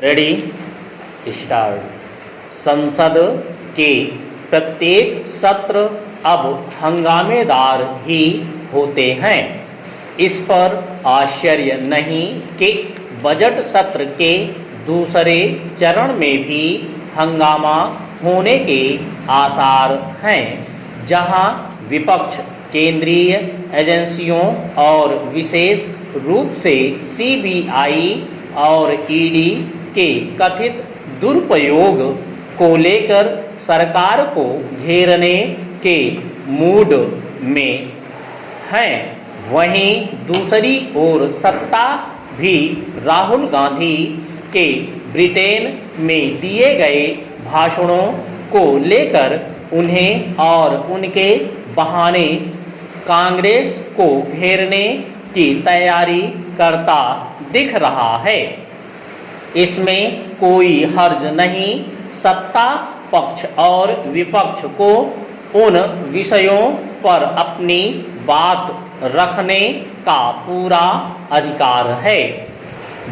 Ready start. संसद के प्रत्येक सत्र अब हंगामेदार ही होते हैं। इस पर आश्चर्य नहीं कि बजट सत्र के दूसरे चरण में भी हंगामा होने के आसार हैं, जहां विपक्ष केंद्रीय एजेंसियों और विशेष रूप से सीबीआई और ईडी के कथित दुरुपयोग को लेकर सरकार को घेरने के मूड में हैं। वहीं दूसरी ओर सत्ता भी राहुल गांधी के ब्रिटेन में दिए गए भाषणों को लेकर उन्हें और उनके बहाने कांग्रेस को घेरने की तैयारी करता दिख रहा है। इसमें कोई हर्ज नहीं। सत्ता पक्ष और विपक्ष को उन विषयों पर अपनी बात रखने का पूरा अधिकार है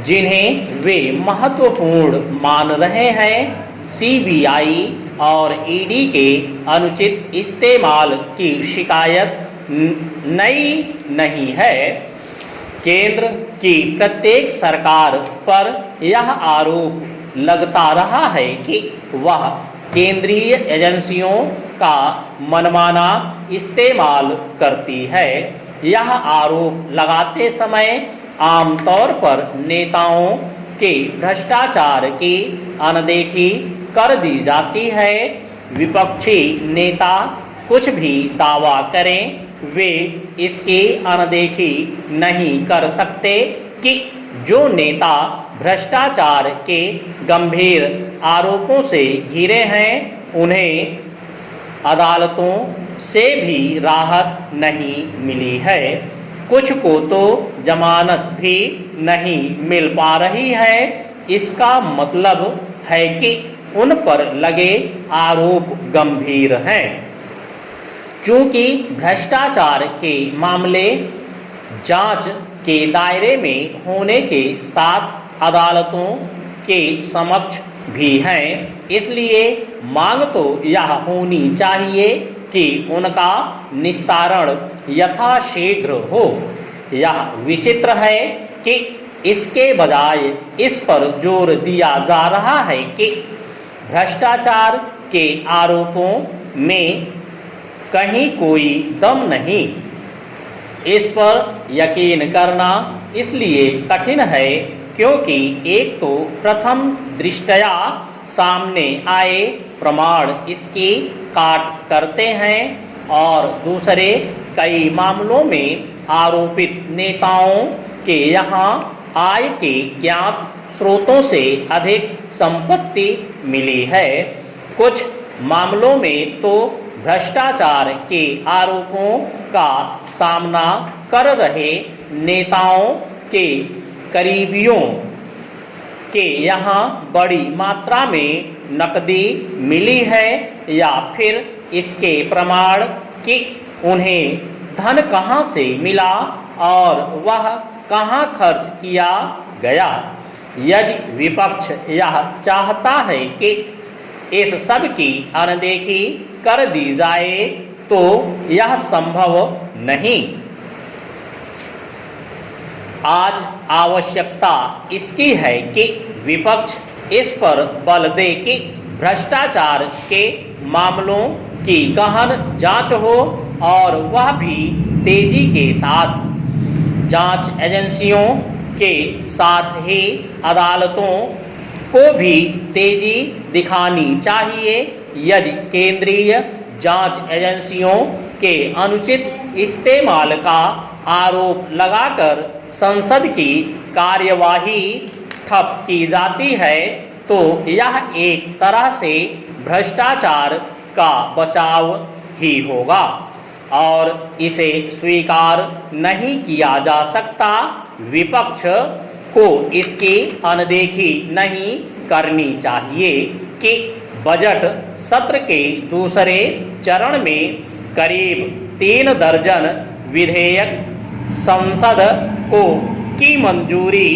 जिन्हें वे महत्वपूर्ण मान रहे हैं। सीबीआई और ईडी के अनुचित इस्तेमाल की शिकायत नई नहीं है। केंद्र की प्रत्येक सरकार पर यह आरोप लगता रहा है कि वह केंद्रीय एजेंसियों का मनमाना इस्तेमाल करती है। यह आरोप लगाते समय आमतौर पर नेताओं के भ्रष्टाचार की अनदेखी कर दी जाती है। विपक्षी नेता कुछ भी दावा करें, वे इसकी अनदेखी नहीं कर सकते कि जो नेता भ्रष्टाचार के गंभीर आरोपों से घिरे हैं, उन्हें अदालतों से भी राहत नहीं मिली है। कुछ को तो जमानत भी नहीं मिल पा रही है। इसका मतलब है कि उन पर लगे आरोप गंभीर हैं। चूंकि भ्रष्टाचार के मामले जांच के दायरे में होने के साथ अदालतों के समक्ष भी हैं, इसलिए मांग तो यह होनी चाहिए कि उनका निस्तारण यथाशीघ्र हो। यह विचित्र है कि इसके बजाय इस पर जोर दिया जा रहा है कि भ्रष्टाचार के आरोपों में कहीं कोई दम नहीं। इस पर यकीन करना इसलिए कठिन है क्योंकि एक तो प्रथम दृष्टया सामने आए प्रमाण इसकी काट करते हैं और दूसरे कई मामलों में आरोपित नेताओं के यहाँ आय के ज्ञात स्रोतों से अधिक संपत्ति मिली है। कुछ मामलों में तो भ्रष्टाचार के आरोपों का सामना कर रहे नेताओं के करीबियों के यहाँ बड़ी मात्रा में नकदी मिली है, या फिर इसके प्रमाण कि उन्हें धन कहाँ से मिला और वह कहाँ खर्च किया गया। यदि विपक्ष यह चाहता है कि इस सब की अनदेखी कर दी जाए तो यह संभव नहीं। आज आवश्यकता इसकी है कि विपक्ष इस पर बल दे कि भ्रष्टाचार के मामलों की गहन जांच हो और वह भी तेजी के साथ। जांच एजेंसियों के साथ ही अदालतों को भी तेजी दिखानी चाहिए। यदि केंद्रीय जांच एजेंसियों के अनुचित इस्तेमाल का आरोप लगाकर संसद की कार्यवाही ठप की जाती है तो यह एक तरह से भ्रष्टाचार का बचाव ही होगा और इसे स्वीकार नहीं किया जा सकता। विपक्ष को इसकी अनदेखी नहीं करनी चाहिए कि बजट सत्र के दूसरे चरण में करीब 3 दर्जन विधेयक संसद को की मंजूरी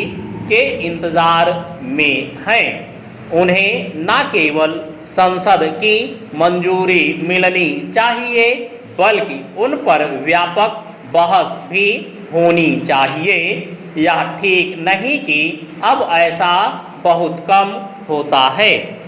के इंतजार में हैं। उन्हें न केवल संसद की मंजूरी मिलनी चाहिए बल्कि उन पर व्यापक बहस भी होनी चाहिए। यह ठीक नहीं कि अब ऐसा बहुत कम होता है।